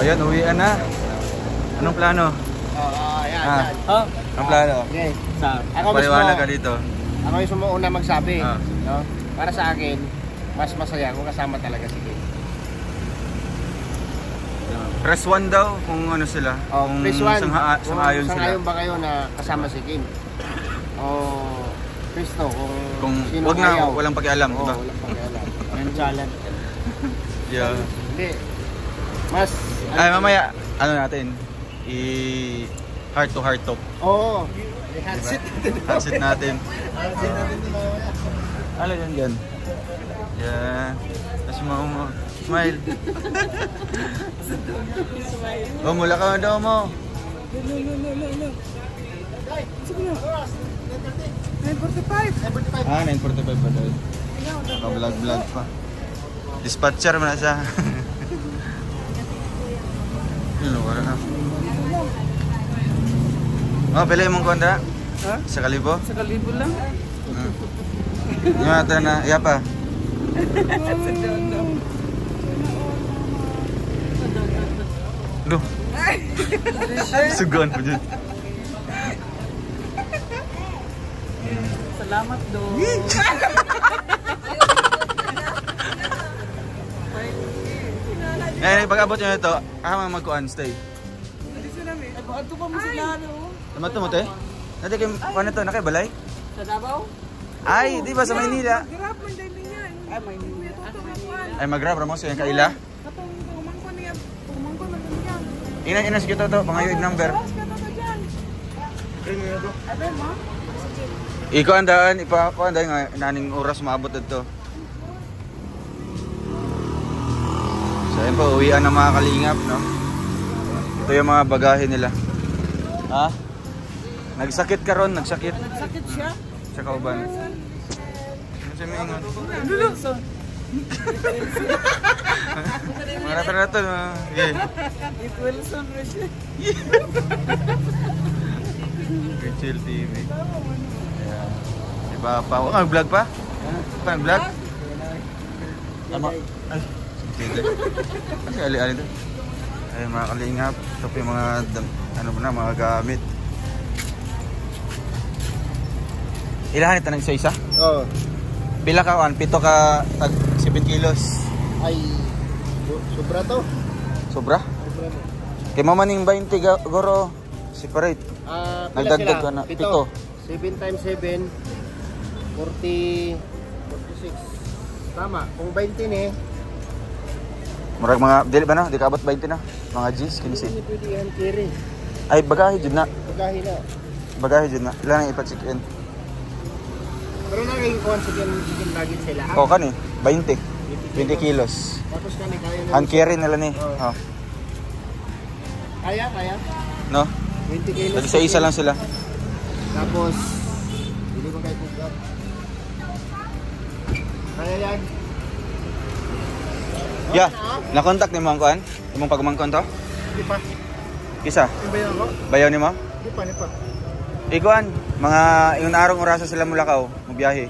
ayun, uwian na. Anong plano? Yan. Anong plano? Okay. Ako paliwanag ka dito. Ako mismo una magsabi. No? Para sa akin, mas masaya kung kasama talaga si Kim. Press 1 daw kung ano sila. Kung Press 1. Sangayon sila. Sangayon ba kayo na kasama si Kim? O press 2 kung sino wag na, ayaw. walang pakialam, diba? Walang pakialam. Yung challenge. Yeah. Hindi. Mas... Ay, mamaya, ano natin? Heart to heart talk. Oo. Handset natin. Ano yan dyan? Yan. Tapos mo. Smile. Oh, mula ka daw mo. 9:45. 9:45 pa daw. Naka-vlog pa. Dispatcher mo na siya. Ano, wala na. Oh, pili mong kontra? Ha? Sa kalibo? Sa kalibo lang. Yung ata na, iya pa. Loh. Sugon po dyan. Salamat do. Pag-abot nyo ito, magkuhan, stay. Ay, bakit pa mo sila, no? Tumato mo, te? Nati kayo, paano ito? Nakaibalay? Sa Davao? Ay, di ba sa Maynila? Grab man dahil niya. Ay, Maynila. Ay, mag-grab mo sa yung kaila? Katong umangkon niya. Umangkon na niya. Inas kita to, pangayod number. Abe, ma? Iko andaan, ipakuandaan nga, naning oras maabot ito. So, yun po, uwian ng mga kalingap, no? Ito yung mga bagahe nila. Ha? Nagsakit ka ron, nagsakit. Nagsakit siya? Sa kauban. Ano siya may ingon? Wilson. Mga rato-rato, no? Okay. It Wilson rin siya. Chill TV. Ayan. Diba pa? Huwag ka nag-vlog pa? Pa nag-vlog? Tama. Ay, sige. Kasi ali-ali doon. Ay, mga kalingap. Ito po yung mga, ano mo na, mga gamit. Ilahan ito ng isa-isa? Oo. Pila ka, 7 ka, 7 kilos. Ay, sobra to. Sobra? Sobra to. Kay mamaning 20 goro, separate. Nagdagdag ka na, 7. 7 times 7, 40, 46. Tama, kung 20 ni, Murag mga, dili ba na? Di ka abot 20 na? Mga G's, 15. hindi pwede yan carry. Ay, bagahe dyan na. Pagahin na. Bagahe dyan na. Ilan ang ipa-check in? Pero na ngayon ko, chicken nugget sila. O, kan eh. 20. 20 kilos. Tapos kami kaya na. Hand carry nila ni. Oo. Oh. Kaya. No? 20 kilos. Dali sa isa lang sila. Tapos, hindi ko kayo pick up. Kaya yan. Yeah. Na-contact ni mo ang kuhan? Imong pagmangkon to? Hindi pa. Kisa? Yung bayaw ko? Bayaw ni mo? Hindi pa. Ikuan, mga yung arong orasa sila Mulakaw, magbiyahe.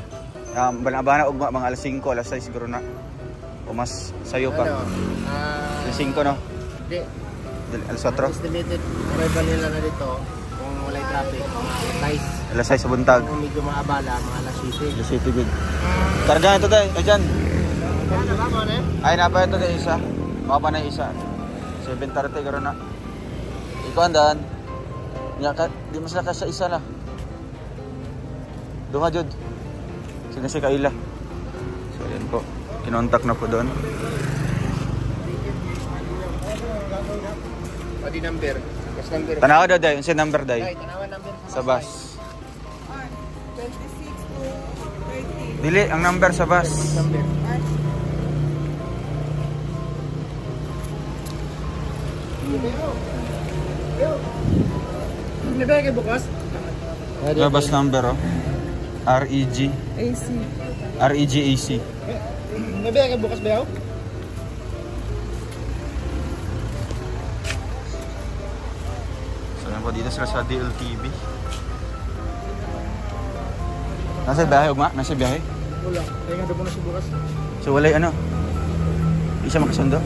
Bana-bana og mga alas 5, alas 6 siguro na. O mas sayo pa. Ano? Alas 5 no? Hindi. Alas 4. Estimated arrival nila na dito kung walay traffic. Alas 6 sa buntag. Kung medyo maabala, mga alas 7. Alas 7 good. Karga ito tayo, dyan. Ano ba mo na? Ay, napa ito tayo isa. Maka pa na isa. 7:30 garo na. Ikaw andan. Di mas lakas sa isa na. Doon nga, Jod. Sino si Kaila. So, yan po. Kinontak na po doon. Pati number. Yes, number. Tanawa daw, Day. Yung si number, Day. Ay, tanawan number. Sa bus. 26 to 30. Dili, ang number sa bus. Number. Hindi ba kayo bukas? Yung bus number, oh. REG. AC. REG-AC. Hindi ba kayo bukas ba yaw? So, yan po. Dito sila sa DLTV. Nasa biyahe, Ugma? Nasa biyahe? Wala. Kaya nga doon na siya bukas. So, walay ano? Isa makasundo?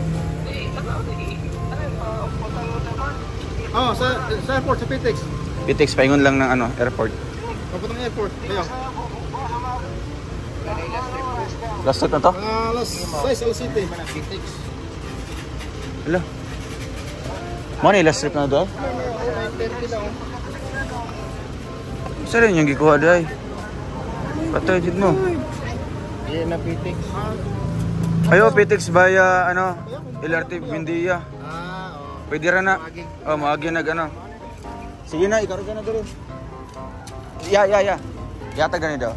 Oo, sa airport, sa PTX. PTX, paingon lang ng ano, airport. Papuntang airport. Kaya. Last trip na to? Last size, City. PTX. Hala. Mo ni last trip na doon? Isa rin yung gikuha doon. Patay dito mo. Yan na PTX. Ayo, PTX via ano, LRT Buendia. Oo. Pwede rin na. Oh, maagi nag ano. Sige na, ikaw rin na doon. Ya. Yata gani daw.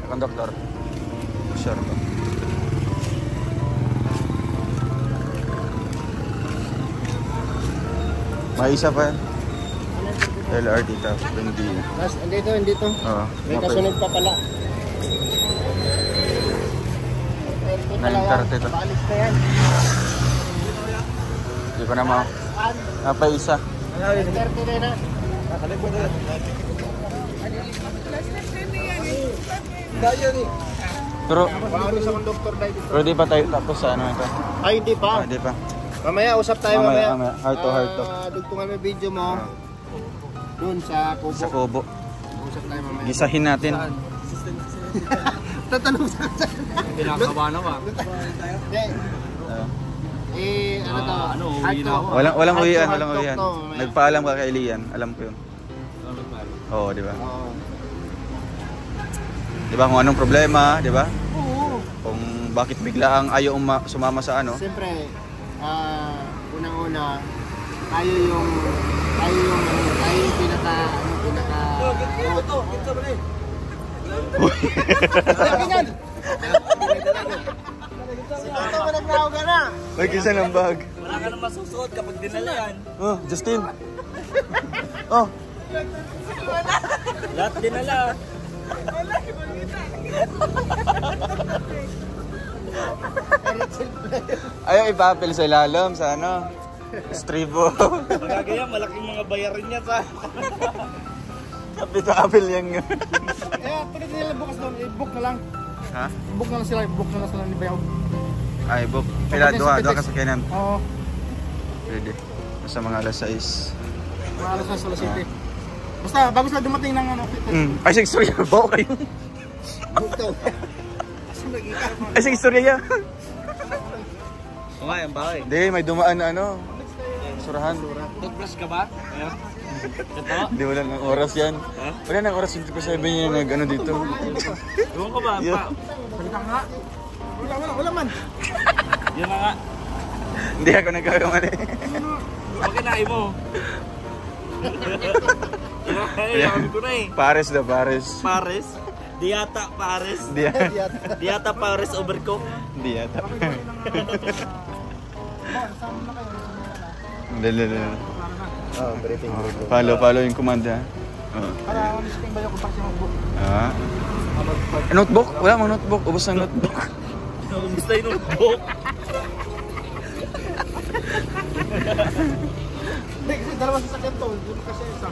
Konduktor. Sure ko. May isa pa yan. LRT tapos Buendia. Last, andito. Oo. May kasunod pa pala. 9:30 to. Paalis na yan. Hindi ko na pa isa. 9:30 na na. Pero Bago sa conductor dahil dito. di pa tayo tapos sa ano ito? Ay, hindi pa. Hindi pa. Mamaya, usap tayo mamaya. Mamaya. Heart to heart to. Dugtungan mo yung video mo. Doon sa Kubo. Sa Kubo. Usap tayo mamaya. Gisahin natin. Tatanong sa Pinakaba na ba? ano to? uwi na ako. Walang uwian, Heart walang to uwian. to, Nagpaalam ka kay Lian, alam ko 'yun. Oo, di ba? Oo. Di ba kung anong problema, di ba? Oo. Kung bakit bigla ang ayaw sumama sa ano? Siyempre, unang-una, tayo yung pinaka ganyan. Ito mo nagbraw ka na. May kisa ng bag. Wala ka nang masusuot kapag dinala yan. Oh, Justin. Oh, Lahat dinala. ayaw ipapil sa ilalim sa ano? Stribo. Magagaya, malaking mga bayarin niya sa... Apil yan nga. Kaya, pwede nila bukas doon, i-book na lang. Ha? I-book na lang sila ni Bayaw. Ay, book. Pila, duha ka sa kanan. Oo. Pwede. Sa mga alas 6. Mga alas na sa City. Basta, bago sila dumating ng ano. Ay, sa istorya. Bao kayo. Ay, sa istorya yan. Oo nga, yan ba eh. Hindi, may dumaan na ano. Surahan. Toothbrush ka ba? Ayan. Ito? Hindi, wala nang oras yan. Wala nang oras yung sabi niya nag ano dito. Doon ka ba? Yeah. Salita nga. Wala man. Yan na nga. Hindi ako nagkakamali. Bakit nain mo? Sabi ko na eh. Pares na, Pares. Pares? Diata Pares? Diata Pares overcook? Hindi yata. Dali. Briefing. Follow yung komanda. Para listing ba yung kung siya mag-book? Notebook? Wala mang notebook. Ubus ang notebook. Gusto yung notebook? Hindi, kasi dalawa sasakyan to. Hindi kasi isa.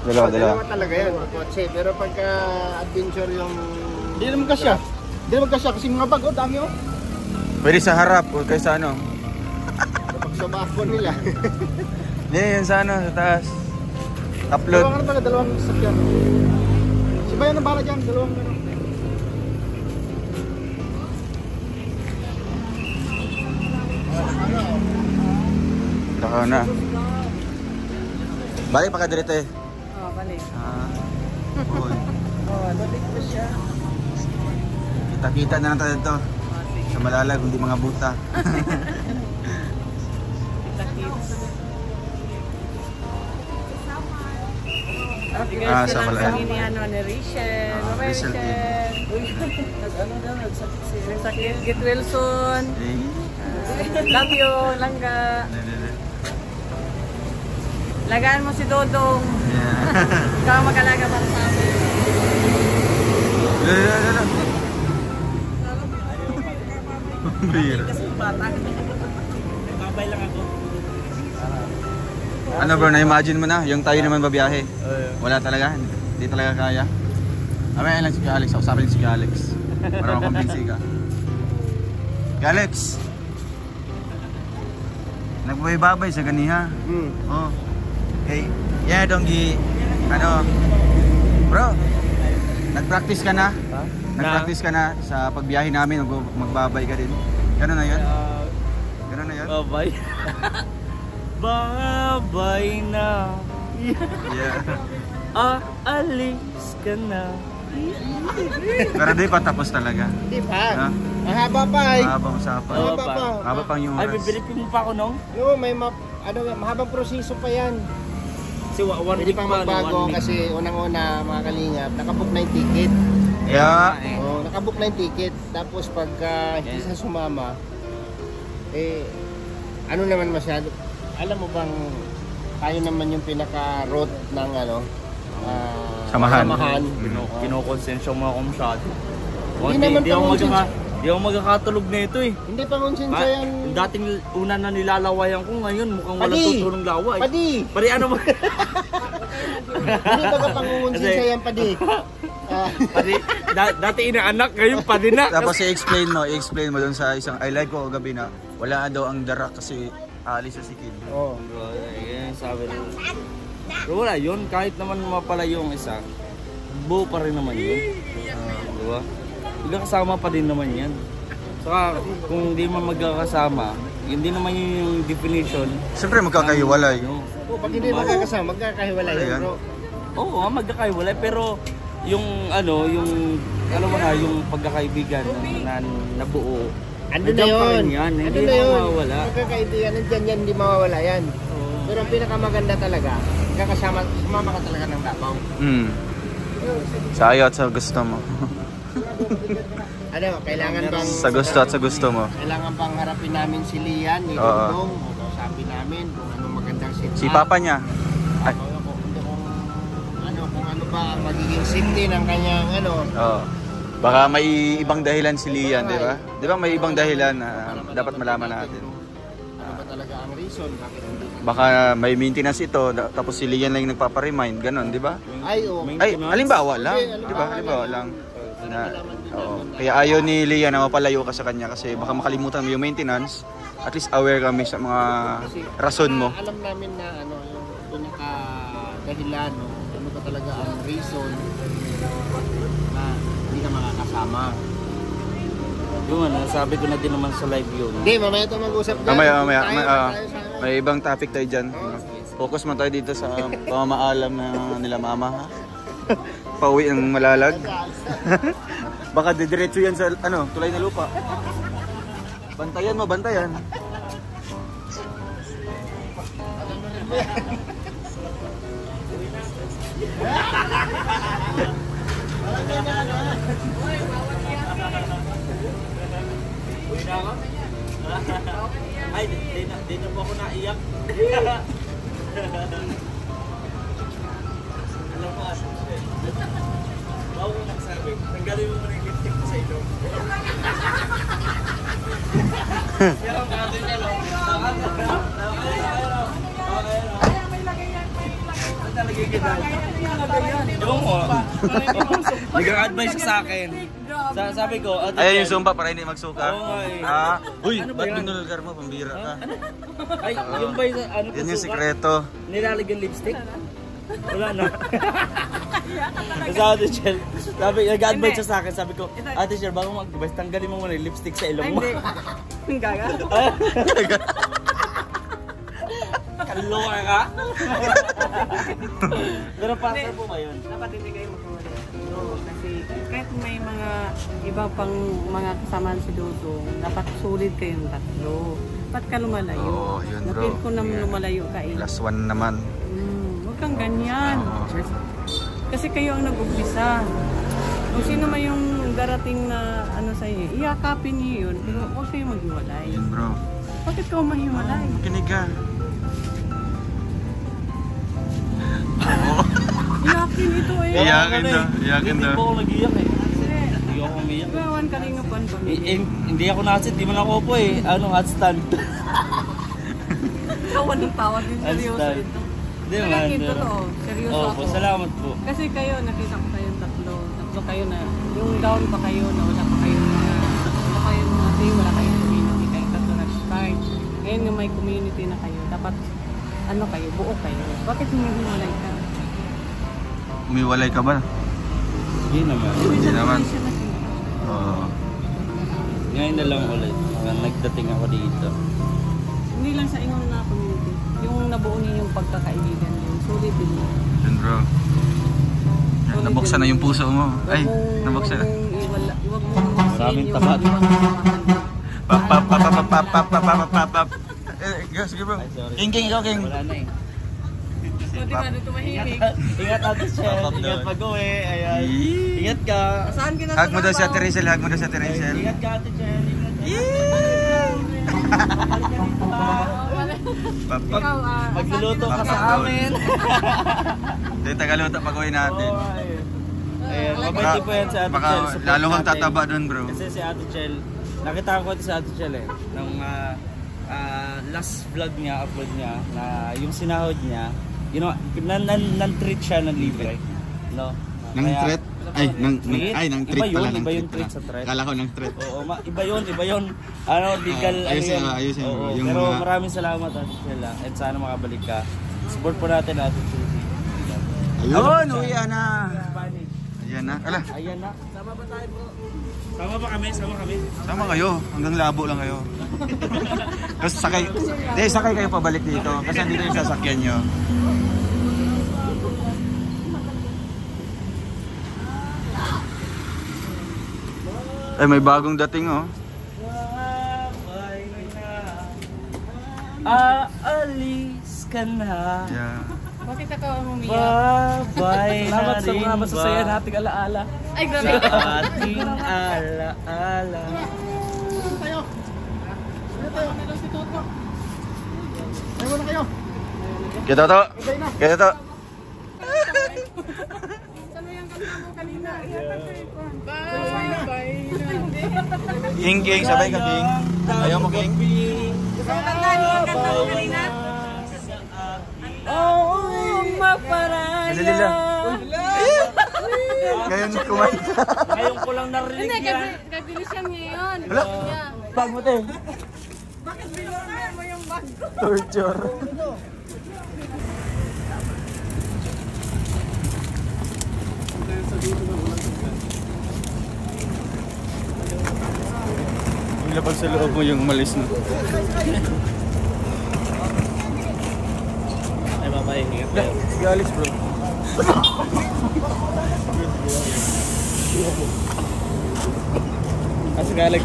Dalawa. Talaga yan, kotse. Pero pagka adventure yung... Hindi naman kasya. Hindi naman kasya kasi mga bag, dami oh. Pwede sa harap o kaysa ano. Pag sumako nila. Hindi, yun sa ano, sa taas. Upload. Dalawang ano talaga, dalawang sasakyan. Si Bayan ang bala dyan, dalawang ano. Lakaw na. Balik pa ka dirito eh. Oo, balik. Uy. Balik ko siya. Kita-kita na lang tayo dito. Sa malalag, hindi mga buta. Sa malalag. Ni ano, ni Rachel. Rachel Rachel. Nag-ano daw, nagsakit si Sakit. Get well soon. Love you, Langga. Lagaan mo si Dodong. Ikaw ang mag-alaga para sa amin. Beer. Babay lang ako. Ano bro, na-imagine mo na, yung tayo naman babiyahe. Wala talaga, hindi talaga kaya. Amay lang si Alex, usapin si Alex. Para makumbinsi ka. Alex! Nagbabay sa ganiha. Oh. Okay. Yeah, Donggi. Ano? Bro, nag-practice ka na? Ha? Nag-practice ka na sa pagbiyahe namin, magbabay ka din. Gano'n na yun? Gano'n na yun? Babay. Babay na. Yeah. Alis ka na. Pero di pa tapos talaga. Di Ha? pa. Mahaba pa eh. Mahabang usapan. Mahaba pa. Mahaba pang yung Ay, oras. bibilipin mo pa ako nung? Yo, may mahabang proseso pa yan. Kasi one Pwede week pang pa, magbago one week. kasi unang-una mga kalingap, nakabook na yung ticket. Yeah. Oh, nakabook na yung ticket. Tapos pagka hindi siya sumama, ano naman masyado, alam mo bang tayo naman yung pinaka-root ng Samahan. Kinokonsensya mo ako masyado. Hindi naman Di ako magkakatulog na ito eh. Hindi pa konsensya yan. Dating una na nilalawayan ko, ngayon mukhang walang Padi! tutulong lawa eh. Padi! Padi ano ba? Hindi ba ka pangungonsensya yan, Padi? Padi, dati inaanak, ngayon padi na. Tapos i-explain mo dun sa isang I live ko kagabi na wala daw ang dara kasi aalis sa si Kid. Oh. Yan, sabi rin. Pero wala yun, kahit naman mapalayo yung isa, buo pa rin naman yun. Diba? Magkakasama pa din naman yan. Saka kung hindi man magkakasama, hindi naman yun yung definition. Siyempre magkakahiwalay. Oh, pag hindi magkakasama, magkakahiwalay yan, bro. Oo, magkakahiwalay pero yung yung pagkakaibigan na nabuo. Andun na yun. Yan, hindi Andun na yun. mawawala. Magkakaibigan, nandiyan yan, hindi mawawala yan. Pero ang pinakamaganda talaga, sumama ka talaga ng Davao. Sa ayaw at sa gusto mo. Ano, kailangan bang... Sa gusto at sa gusto mo. Kailangan bang harapin namin si Lian, ni Dongdong, o kausapin namin kung anong magandang sit-up. Si Papa niya. Ay. Kung ano ba ang magiging safety ng kanyang Oo. Baka may ibang dahilan si Lian, di ba? Di ba may ibang dahilan na dapat malaman natin. Ano ba talaga ang reason, bakit hindi? Baka may maintenance ito, tapos si Lian lang yung nagpapa-remind, ganun, di ba? Ay, oo. Ay, halimbawa lang, di ba? Halimbawa lang. Na, oo. Kaya ayaw ni Lian na mapalayo ka sa kanya kasi baka makalimutan mo yung maintenance. At least aware kami sa mga rason mo. Alam namin na yung pinaka-dahilan, ano ba talaga ang reason na hindi ka makakasama. Yun, sabi ko na din naman sa live yun. Hindi, mamaya ito mag-usap dyan. Mamaya. May ibang topic tayo dyan. Focus mo tayo dito sa pamamaalam na nila mama. Ha? Pauwi ng Malalag. Baka didiretso yan sa tulay na lupa. Bantayan mo, bantayan. Ay, di na po ako naiyak. Alam mo, bago ko nagsabi, tanggalin mo muna yung lipstick ko sa ilong. Yan ang natin yan, no? Yung mo, nag-advise ka sa akin. Sabi ko, Ayan yung sumpa para hindi magsuka. Oo nga eh. Uy, Ano ba ba't yan? binulgar mo? Pambira ka. Ay, yung ba yung ano Yan yung sikreto. Nilalagyan lipstick? Wala na. Sabi ni Chel, nag-advise siya sa akin, sabi ko, Ate Chel, bago mag-advise, tanggalin mo muna yung lipstick sa ilong mo. Hindi. Gaga. Kaloka ka? Pero pastor po ba yun? Dapat hindi kayo magkawala. Kasi kahit may mga iba pang mga kasamaan si Dudong, dapat sulit kayong tatlo. Ba't ka lumalayo? Oo, yun, bro. Napil ko naman lumalayo ka eh. Plus one naman. Huwag kang ganyan. Oo. Kasi kayo ang nag-umpisa. Kung sino man yung darating na sa inyo, iyakapin niyo yun. Pero huwag kayo maghiwalay. Yun, bro. Bakit ka mahiwalay? Makinig ka. Iyakin ito eh. Iyakin daw. Iyakin Hindi daw. po ako nag-iyak eh. Kasi, Hindi ako umiyak. gawan kalingapan pa. Hindi ako nasit, di man ako po eh. Hot stand. Gawan ng tawad din. Seryoso Understand. ito. Hindi Kaya man. ito to. Seryoso Opo, ako. salamat po. Kasi kayo, nakita ko kayong tatlo. Tatlo kayo na, yung down pa kayo na wala pa kayong wala kayong community. Kayong tatlo nag-start. Ngayon yung may community na kayo. Dapat ano kayo, buo kayo. Bakit humihiwalay ka? Umiwalay ka ba? Hindi naman. Hindi naman. Siya kasi. Oo. Ngayon na lang ulit. Nagdating ako dito. Hindi lang sa inyo na community. Yung nabuo niyo yung pagkakaibigan din. Sulit din. Yun bro. Yan, nabuksan na yung puso mo. Ay, nabuksan na. Huwag mong Maraming yung tapat. ibang mahal. Pap pap pap pap pap pap pap pap pap pap. Sige bro. Ay, sorry. King, ikaw king. Wala na eh. Pwede ka na tumahimik. Ingat Ate Chel. Ingat pag-uwi. Ayan. Ingat ka. Saan ka na Hug mo daw si Ate Rachel, hug mo daw si Ate Rachel. Ingat ka Ate Chel. Ingat ka. Pap pap. Ikaw, Magluluto ka sa amin. Ito yung tagaluto pag uwi natin. Ayan. Mabait po yan si Ate Baka Chel. Support lalo kang natin. tataba dun bro. Kasi si Ate Chel, nakita ko ito si Ate Chel eh. Nung last vlog niya, upload niya, na yung sinahod niya, you know, nan-treat siya ng libre. No? Nang Kaya- threat? Ay, nang Treat? nang Iba treat yun, pala. Nang iba yung treat treat pala. sa threat. Akala ko nang treat. Oo, iba yun. Ano, legal, ayusin, ano yun. ayusin, Oo, yung pero mga- maraming salamat Ate Chel and sana makabalik ka. Support po natin Ate Chel. Ayun, uwi na. Ayan na. Ala, Ayan na. Sama ba tayo bro? Sama ba kami? Sama kami? sama kayo. Hanggang labo lang kayo. Tapos sakay kayo pabalik dito. Kasi andito yung sasakyan nyo. Ay, may bagong dating oh. Aalis ka na. Yeah. Bakit ako umiyak? Babay na Salamat sa rin mga masasaya ba nating alaala. Ay, grabe. sa ating alaala. Ayaw na kayo. Kita to. Kita to. Saan mo yung kanta mo kanina? Bye. Bye. King, King, sabay ka King. Ayaw mo King. Saan kanta mo yung kanta mo kanina? Oh, maparaya. Alilila. Ngayon kumanta. Ngayon ko lang narinig Hindi, yan. kabilis siya ngayon. Hala. Yeah. Bag mo te. Bakit binunayan mo yung bag ko? Torture. Yung labag sa loob mo yung umalis na. Ay, babay. Ingat kayo. Sige Alex bro. Asa ka Alex?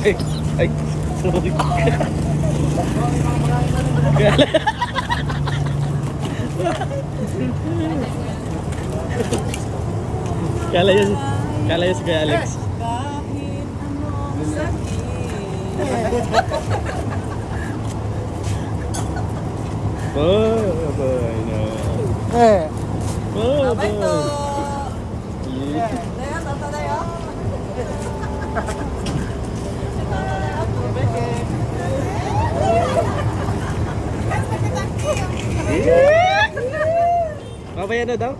Ay, ay. Kala yun si Kuya Alex. Babay na. Babay. Babay na daw?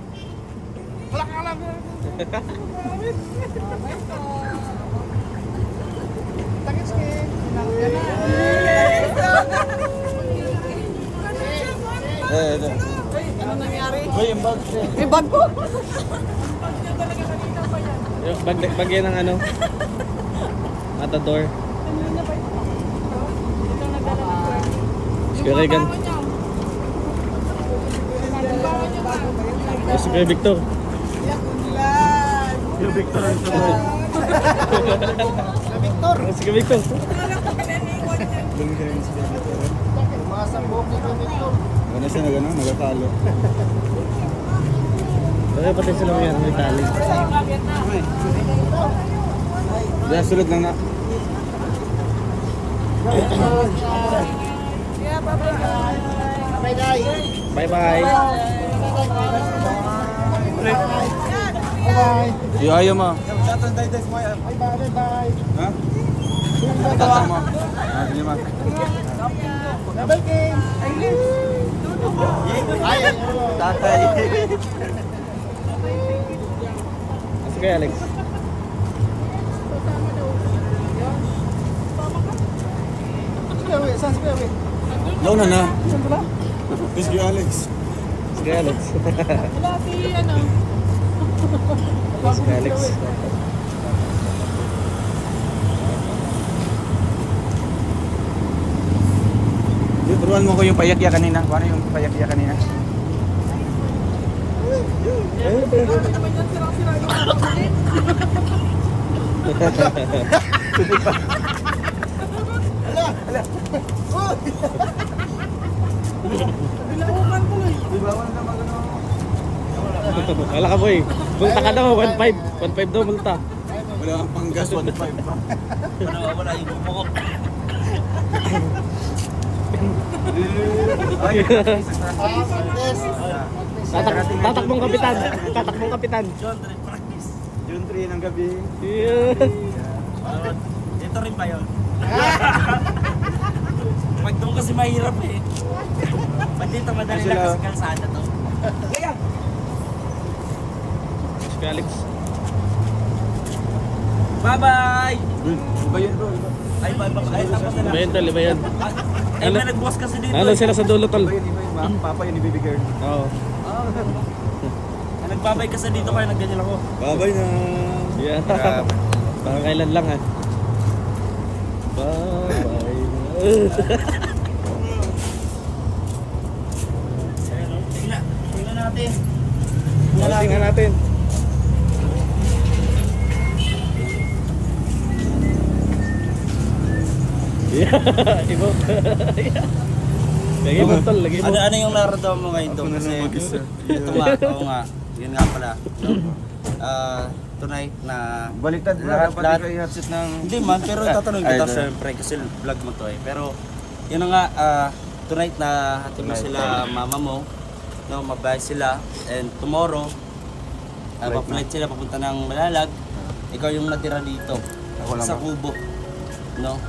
Ito. Ano nangyari? Uy, yung bag. May bag ko? Yung bag yan ng ano? Matador. Si Regan. Si Kuya Victor. Yung Victor ang sabay. Si Kuya Victor. Umasang buhok ni Victor. Ano siya na gano'n? Nagkakalo. Kaya pati sila may tali. Diyan, sulod lang na. Bye-bye. Iyo, ayaw mo. Bye. Ha? Tatang mo. Sige ma. Double game. Tatay. Si Kuya Alex. Saan si Kuya? Launa na. Saan pala? Sige Alex. Sige, Alex. Wala si ano. Sige, Alex. Turuan mo ko yung payakya kanina. Paano yung payakya kanina? Bilaukan ko eh. Di ba? Wala naman ano. Wala ka boy. Multa ka daw, 1.5. 1.5 daw multa. Wala kang panggas, 1.5 pa. Wala yung bumukok. Ay, Tatakbong kapitan. Tatakbong kapitan. June 3 ng gabi. Ito rin ba yun? Pag doon kasi mahirap eh. Pag dito madali lang kasi kalsada to. Kaya! Si Alex. Bye-bye! Iba yun bro, iba. Ay, bye-bye. Ay, tapos na lang. Iba yun tol, iba yun. Ay, may nag-boss kasi dito. Ano sila sa dulo tol? Iba yun, iba yun. Papa yun, baby girl. Oo. Nagbabay kasi dito kaya nagganyan ako. Babay na. Yeah. Parang kailan lang ha. Bye-bye. Tingnan natin. Tingnan natin. Yeah, ibo. Lagi mo tol, lagi mo. Ano yung naramdaman mo ngayon doon? Ako na Kasi lang mag-isa. ito nga, oo nga. Yun nga pala. Tonight na... Baliktad Lahat- dapat lahat- ikaw i-hatsit ng... Hindi man, pero tatanungin kita Ay, syempre kasi vlog mo to eh. Pero yun na nga, tonight na hatid mo Tonight, sila mama mo. No, mabayad sila. And tomorrow, Flight papalit sila papunta ng Malalag. Ikaw yung natira dito. Ako lang Sa ba? Kubo. No?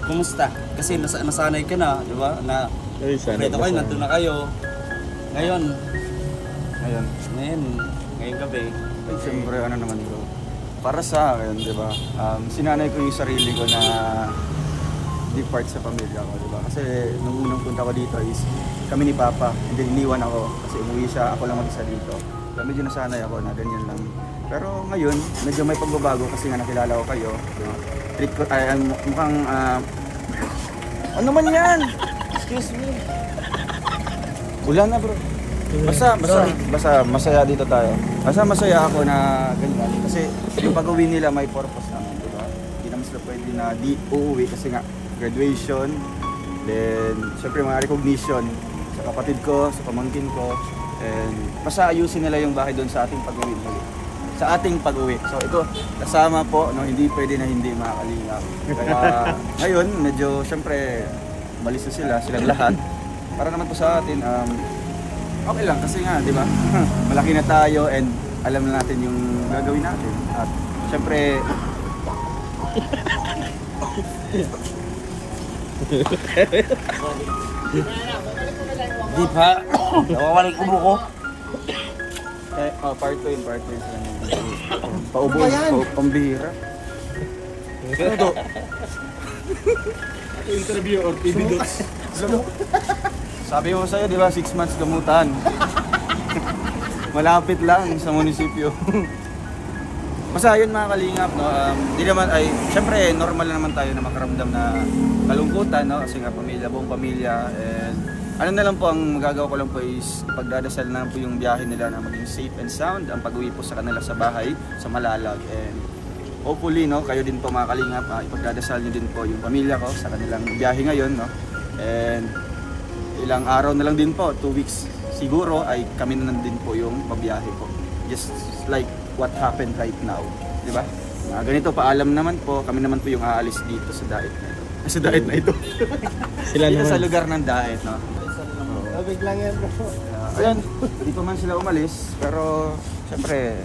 Kumusta? Kasi nasanay ka na, di ba? Na Ay, sana dito kayo, nandun na kayo. Ngayon, Ngayon. ngayong gabi. Ay, siyempre, ano naman bro. Para sa akin, di ba? Sinanay ko yung sarili ko na depart sa pamilya ko, di ba? Kasi nung unang punta ko dito is kami ni Papa. Hindi, iniwan ako kasi umuwi siya, ako lang mag-isa dito. Kaya medyo nasanay ako na ganyan lang. Pero ngayon, medyo may pagbabago kasi nga nakilala ko kayo. No? Treat ko, mukhang... ano man yan? Excuse me. Ulan na bro. Basta masaya dito tayo. Basta masaya ako na ganyan. Kasi yung pag-uwi nila may purpose naman, di ba? Hindi naman sila pwede na di uuwi kasi nga graduation, then syempre mga recognition sa kapatid ko, sa pamangkin ko, and basta ayusin nila yung bahay doon sa ating pag-uwi muli. Sa ating pag-uwi. So ito, kasama po, no, hindi pwede na hindi makakalingap. Kaya ngayon, medyo syempre malis na silang lahat. Para naman po sa atin, okay lang kasi nga, di ba? Malaki na tayo and alam na natin yung gagawin natin. At syempre, Di pa, nawawala yung ubo ko. part 2 yun sa kanya. Paubo, pambihira. Ano to? Interview or TV dots. Sabi ko sa'yo, di ba, 6 months gamutan. Malapit lang sa munisipyo. Basta yun mga kalingap, no? Di naman, ay, syempre, normal naman tayo na makaramdam na kalungkutan, no? Kasi nga pamilya, buong pamilya. And ano na lang po, ang magagawa ko lang po is ipagdadasal na lang po yung biyahe nila na maging safe and sound. Ang pag-uwi po sa kanila sa bahay, sa Malalag. And hopefully, no, kayo din po mga kalingap, ipagdadasal nyo din po yung pamilya ko sa kanilang biyahe ngayon, no? And ilang araw na lang din po, 2 weeks siguro, ay kami na din po yung pabiyahe po. Just like what happened right now, di ba? Ganito, paalam naman po, kami naman po yung aalis dito sa diet na ito. Sa diet na ito. Sila Dito naman. sa lugar ng diet, no? Tubig lang yan bro. Ayan, di pa man sila umalis, pero syempre,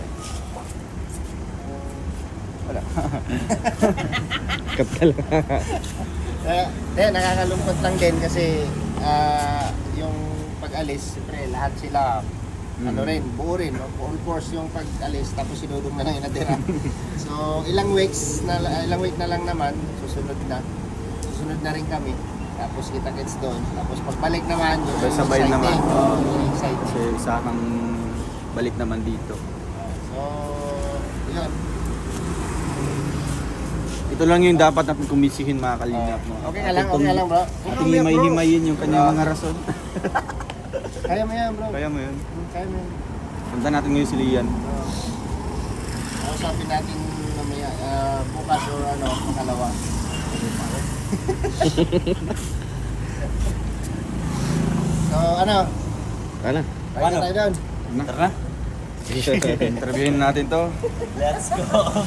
wala. Katal. Nakakalungkot lang din kasi yung pag-alis, siyempre lahat sila ano rin, buo rin, no? Full force yung pag-alis tapos sinudong na lang yung natira. So ilang week na lang naman, susunod na rin kami. Tapos kita-kits doon. Tapos pagbalik naman, yun Sabay naman. Exciting. Kasi isa kang balik naman dito. So, yun. Ito lang yung dapat natin kumisihin mga kalingap. Okay ka lang, bro. Ating himay-himayin yung kanyang mga rason. Kaya mo yan, bro. Kaya mo yun. Kaya mo yan. Punta natin ngayon si Lian. Kausapin natin mamaya, bukas or pangalawa. So, Ano? Paano tayo doon? Tara na. Interviewin natin to. Let's go!